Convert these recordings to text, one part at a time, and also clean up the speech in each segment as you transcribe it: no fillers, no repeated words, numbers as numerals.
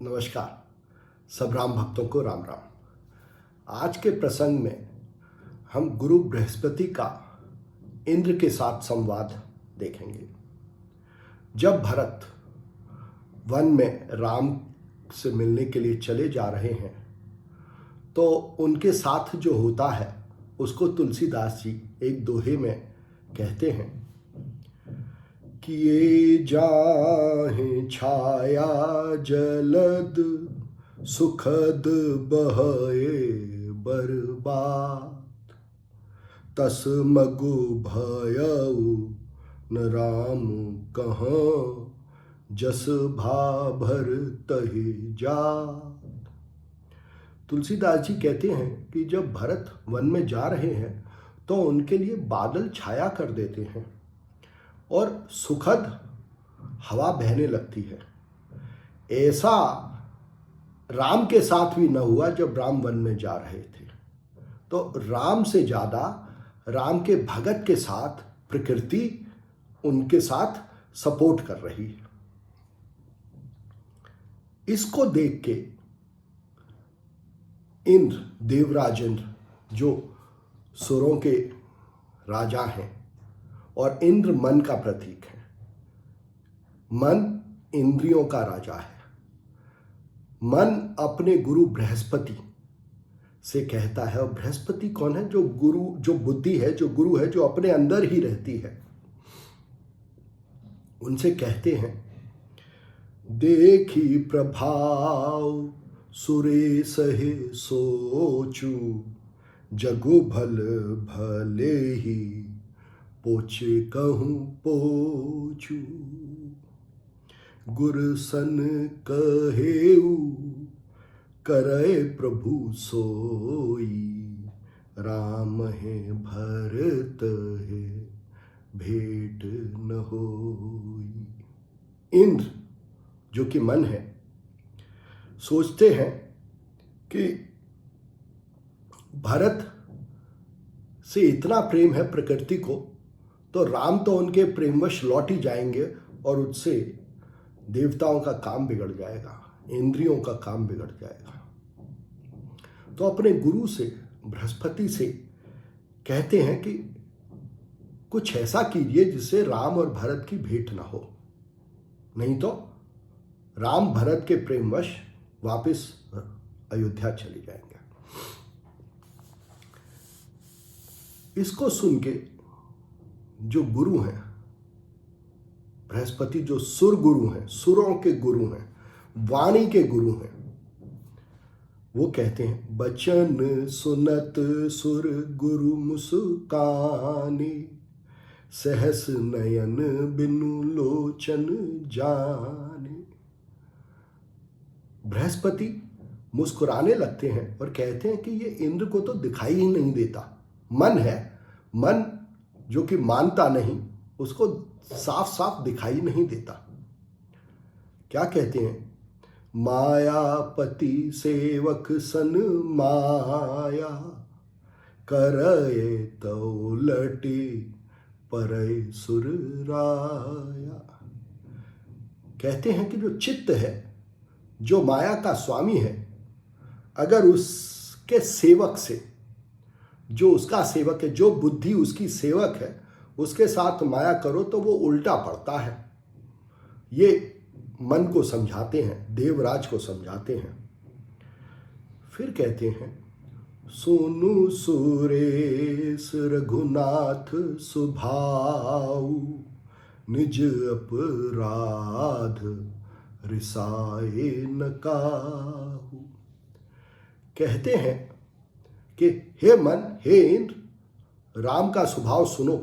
नमस्कार। सब राम भक्तों को राम राम। आज के प्रसंग में हम गुरु बृहस्पति का इंद्र के साथ संवाद देखेंगे। जब भरत वन में राम से मिलने के लिए चले जा रहे हैं तो उनके साथ जो होता है उसको तुलसीदास जी एक दोहे में कहते हैं कि ये जाहे छाया जलद सुखद बहे बर्बाद तस मगु भयउ न राम कहाँ जस भाभर तहि जात। तुलसीदास जी कहते हैं कि जब भरत वन में जा रहे हैं तो उनके लिए बादल छाया कर देते हैं और सुखद हवा बहने लगती है। ऐसा राम के साथ भी न हुआ जब राम वन में जा रहे थे। तो राम से ज़्यादा राम के भगत के साथ प्रकृति उनके साथ सपोर्ट कर रही है। इसको देख के इंद्र, देवराज इंद्र जो सुरों के राजा हैं और इंद्र मन का प्रतीक है, मन इंद्रियों का राजा है। मन अपने गुरु बृहस्पति से कहता है, और बृहस्पति कौन है? जो गुरु, जो बुद्धि है, जो गुरु है, जो अपने अंदर ही रहती है। उनसे कहते हैं, देखी प्रभाव सुरे सहे सोचू जगु भल भले ही पोछे कहूँ पोछू गुरसन कहेऊ करे प्रभु सोई राम है भरत है भेंट न होई। इंद्र जो कि मन है सोचते हैं कि भरत से इतना प्रेम है प्रकृति को, तो राम तो उनके प्रेमवश लौट ही जाएंगे और उससे देवताओं का काम बिगड़ जाएगा, इंद्रियों का काम बिगड़ जाएगा। तो अपने गुरु से, बृहस्पति से कहते हैं कि कुछ ऐसा कीजिए जिससे राम और भरत की भेंट ना हो, नहीं तो राम भरत के प्रेमवश वापस अयोध्या चले जाएंगे। इसको सुन के जो गुरु हैं बृहस्पति, जो सुर गुरु हैं, सुरों के गुरु हैं, वाणी के गुरु हैं, वो कहते हैं, बचन सुनत सुर गुरु मुस्काने सहस नयन बिनु लोचन जाने। बृहस्पति मुस्कुराने लगते हैं और कहते हैं कि ये इंद्र को तो दिखाई ही नहीं देता। मन है, मन जो कि मानता नहीं, उसको साफ साफ दिखाई नहीं देता। क्या कहते हैं? मायापति सेवक सन माया करए तो लटी परय सुर राया। कहते हैं कि जो चित्त है, जो माया का स्वामी है, अगर उसके सेवक से, जो उसका सेवक है, जो बुद्धि उसकी सेवक है, उसके साथ माया करो तो वो उल्टा पड़ता है। ये मन को समझाते हैं, देवराज को समझाते हैं। फिर कहते हैं, सुनु सुरेश रघुनाथ सुभाऊ निज अपराध रिसाए न काहू। कहते हैं कि हे मन, हे इंद्र, राम का स्वभाव सुनो।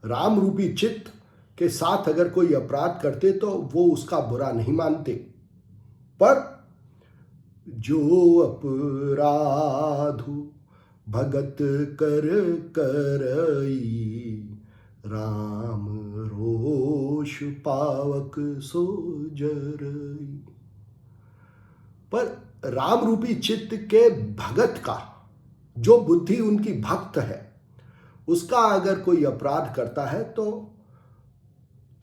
राम रूपी चित्त के साथ अगर कोई अपराध करते तो वो उसका बुरा नहीं मानते, पर जो अपराधु भगत कर करई राम रोष पावक सो जरई। पर राम रूपी चित्त के भगत का, जो बुद्धि उनकी भक्त है, उसका अगर कोई अपराध करता है तो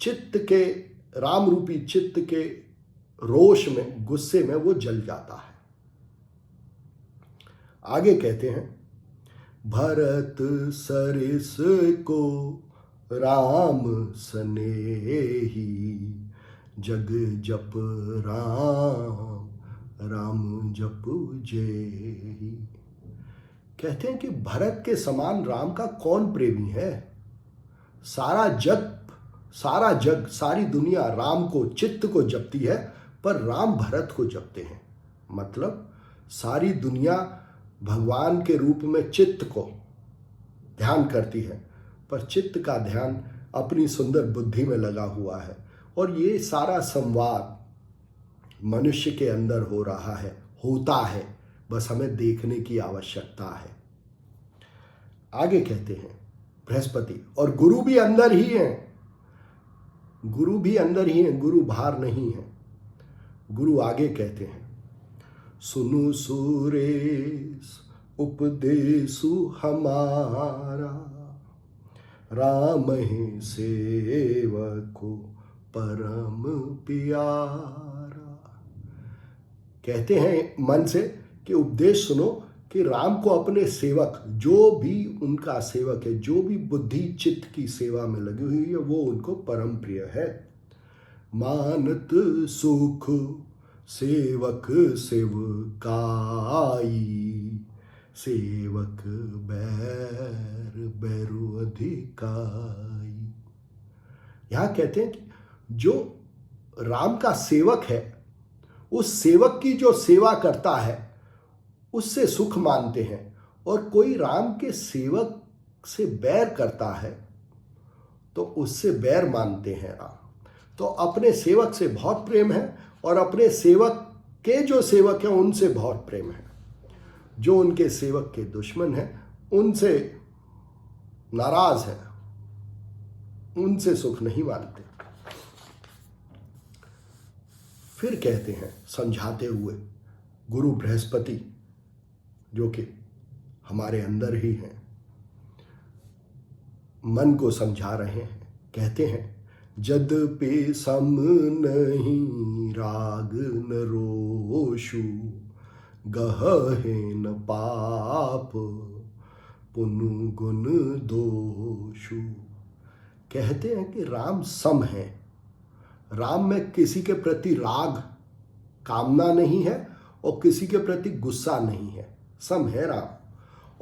चित्त के, राम रूपी चित्त के रोष में, गुस्से में वो जल जाता है। आगे कहते हैं, भरत सरिस को राम सनेही, जग जप राम, राम जप जेही। कहते हैं कि भरत के समान राम का कौन प्रेमी है। सारा जग, सारी दुनिया राम को, चित्त को जपती है, पर राम भरत को जपते हैं। मतलब सारी दुनिया भगवान के रूप में चित्त को ध्यान करती है, पर चित्त का ध्यान अपनी सुंदर बुद्धि में लगा हुआ है। और ये सारा संवाद मनुष्य के अंदर हो रहा है, होता है, बस हमें देखने की आवश्यकता है। आगे कहते हैं बृहस्पति, और गुरु भी अंदर ही है, गुरु भी अंदर ही है, गुरु बाहर नहीं है। गुरु आगे कहते हैं, सुनु सुरेश उपदेशु हमारा, राम ही सेवको परम प्यारा। कहते हैं मन से कि उपदेश सुनो कि राम को अपने सेवक, जो भी उनका सेवक है, जो भी बुद्धि चित्त की सेवा में लगी हुई है, वो उनको परम प्रिय है। मानत सुख सेवक सेवकाई, सेवक बैर बैरु अधिकाई। यहां कहते हैं कि जो राम का सेवक है, उस सेवक की जो सेवा करता है उससे सुख मानते हैं, और कोई राम के सेवक से बैर करता है तो उससे बैर मानते हैं राम। तो अपने सेवक से बहुत प्रेम है, और अपने सेवक के जो सेवक हैं उनसे बहुत प्रेम है। जो उनके सेवक के दुश्मन हैं, उनसे नाराज हैं, उनसे सुख नहीं मानते। फिर कहते हैं समझाते हुए गुरु बृहस्पति, जो कि हमारे अंदर ही हैं, मन को समझा रहे हैं। कहते हैं, जद्यपि सम नहीं राग न रोषु, गहे न पाप पुनु गुण दोषु। कहते हैं कि राम सम है, राम में किसी के प्रति राग, कामना नहीं है, और किसी के प्रति गुस्सा नहीं है, सम है राम।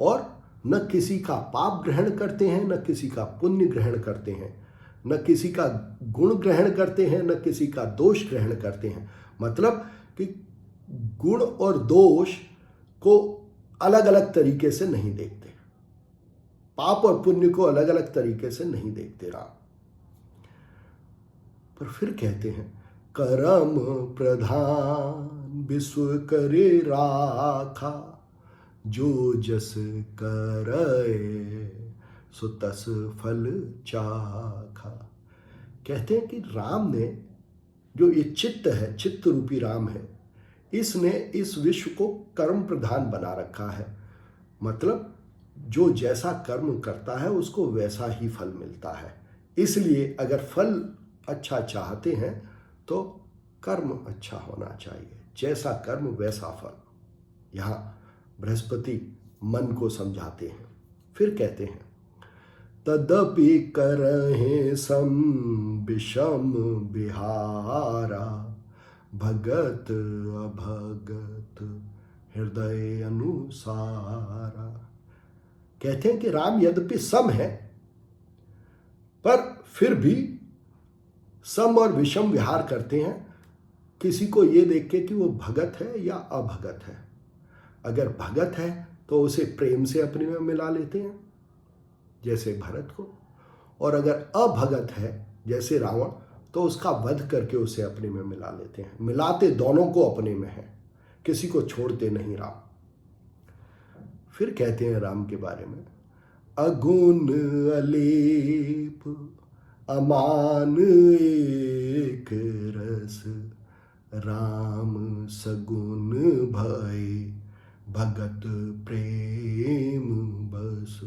और न किसी का पाप ग्रहण करते हैं, न किसी का पुण्य ग्रहण करते हैं, न किसी का गुण ग्रहण करते हैं, न किसी का दोष ग्रहण करते हैं। मतलब कि गुण और दोष को अलग अलग तरीके से नहीं देखते, पाप और पुण्य को अलग अलग तरीके से नहीं देखते राम। पर फिर कहते हैं, करम प्रधान विश्व करे राखा, जो जस करे सो तस फल चाखा। कहते हैं कि राम ने, जो ये चित्त है, चित्त रूपी राम है, इसने इस विश्व को कर्म प्रधान बना रखा है। मतलब जो जैसा कर्म करता है उसको वैसा ही फल मिलता है। इसलिए अगर फल अच्छा चाहते हैं तो कर्म अच्छा होना चाहिए, जैसा कर्म वैसा फल। यहाँ बृहस्पति मन को समझाते हैं। फिर कहते हैं, तदपि करहे सम विषम बिहारा, भगत अभगत हृदय अनुसारा। कहते हैं कि राम यद्यपि सम है, पर फिर भी सम और विषम विहार करते हैं, किसी को ये देख के कि वो भगत है या अभगत है। अगर भगत है तो उसे प्रेम से अपने में मिला लेते हैं, जैसे भरत को, और अगर अभगत है जैसे रावण, तो उसका वध करके उसे अपने में मिला लेते हैं। मिलाते दोनों को अपने में है, किसी को छोड़ते नहीं राम। फिर कहते हैं राम के बारे में, अगुण अलेप अमान एक रस, राम सगुण भय भगत प्रेम बस।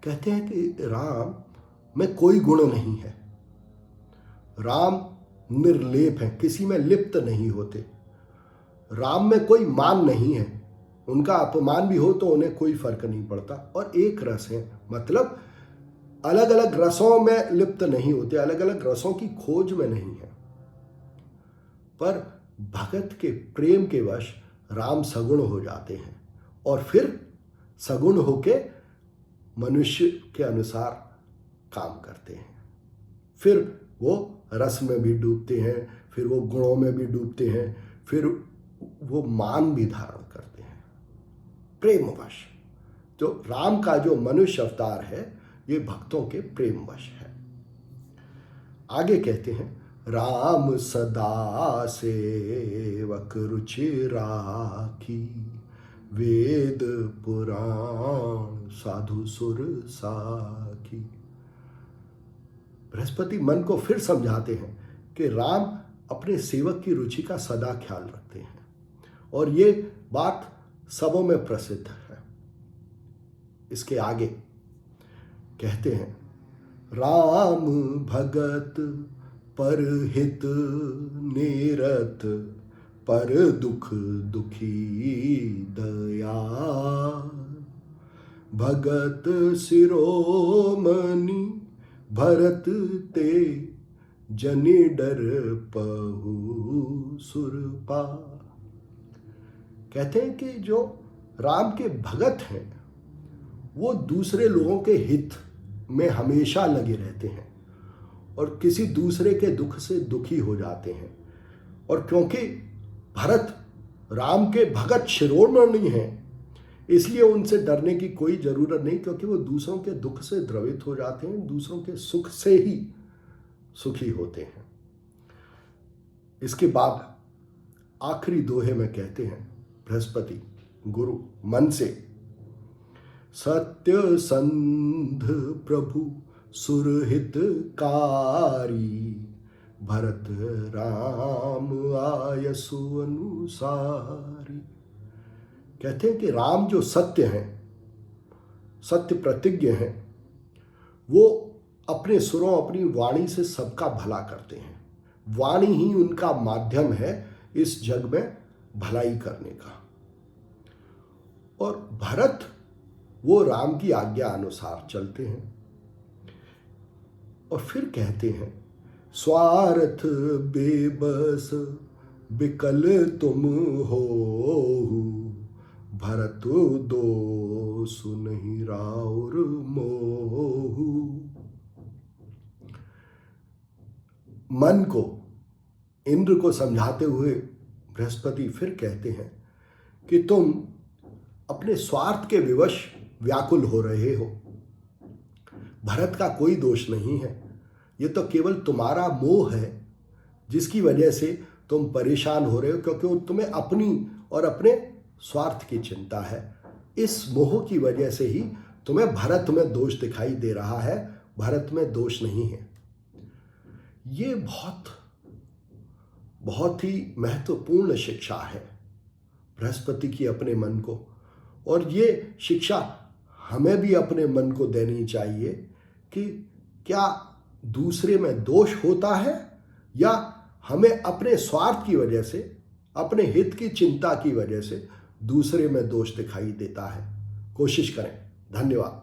कहते हैं कि राम में कोई गुण नहीं है, राम निर्लेप हैं, किसी में लिप्त नहीं होते। राम में कोई मान नहीं है, उनका अपमान भी हो तो उन्हें कोई फर्क नहीं पड़ता। और एक रस है, मतलब अलग अलग रसों में लिप्त नहीं होते, अलग अलग रसों की खोज में नहीं है। पर भगत के प्रेम के वश राम सगुण हो जाते हैं और फिर सगुण होके मनुष्य के अनुसार काम करते हैं। फिर वो रस में भी डूबते हैं, फिर वो गुणों में भी डूबते हैं, फिर वो मान भी धारण करते हैं प्रेमवश। तो राम का जो मनुष्य अवतार है ये भक्तों के प्रेमवश है। आगे कहते हैं, राम सदा सेवक रुचि राखी, वेद पुराण साधु सुर साखी। बृहस्पति मन को फिर समझाते हैं कि राम अपने सेवक की रुचि का सदा ख्याल रखते हैं और ये बात सबों में प्रसिद्ध है। इसके आगे कहते हैं, राम भगत पर हित निरत, पर दुख दुखी दया, भगत शिरोमणि भरत ते, जनि डर पहु सुरपा। कहते हैं कि जो राम के भगत हैं वो दूसरे लोगों के हित में हमेशा लगे रहते हैं और किसी दूसरे के दुख से दुखी हो जाते हैं। और क्योंकि भरत राम के भगत शिरोमणि हैं इसलिए उनसे डरने की कोई जरूरत नहीं, क्योंकि वो दूसरों के दुख से द्रवित हो जाते हैं, दूसरों के सुख से ही सुखी होते हैं। इसके बाद आखिरी दोहे में कहते हैं बृहस्पति गुरु मन से, सत्य संध प्रभु सुरहितकारी, भरत राम आयसु अनुसारी। कहते हैं कि राम जो सत्य हैं, सत्य प्रतिज्ञ हैं, वो अपने सुरों अपनी वाणी से सबका भला करते हैं। वाणी ही उनका माध्यम है इस जग में भलाई करने का। और भरत वो राम की आज्ञा अनुसार चलते हैं। और फिर कहते हैं, स्वार्थ बेबस बिकल तुम हो, भरत दो सुनहि राउर मोहु। मन को, इंद्र को समझाते हुए बृहस्पति फिर कहते हैं कि तुम अपने स्वार्थ के विवश व्याकुल हो रहे हो। भरत का कोई दोष नहीं है, ये तो केवल तुम्हारा मोह है जिसकी वजह से तुम परेशान हो रहे हो, क्योंकि तुम्हें अपनी और अपने स्वार्थ की चिंता है। इस मोह की वजह से ही तुम्हें भरत में दोष दिखाई दे रहा है, भरत में दोष नहीं है। ये बहुत ही महत्वपूर्ण शिक्षा है बृहस्पति की अपने मन को, और ये शिक्षा हमें भी अपने मन को देनी चाहिए कि क्या दूसरे में दोष होता है या हमें अपने स्वार्थ की वजह से, अपने हित की चिंता की वजह से दूसरे में दोष दिखाई देता है। कोशिश करें। धन्यवाद।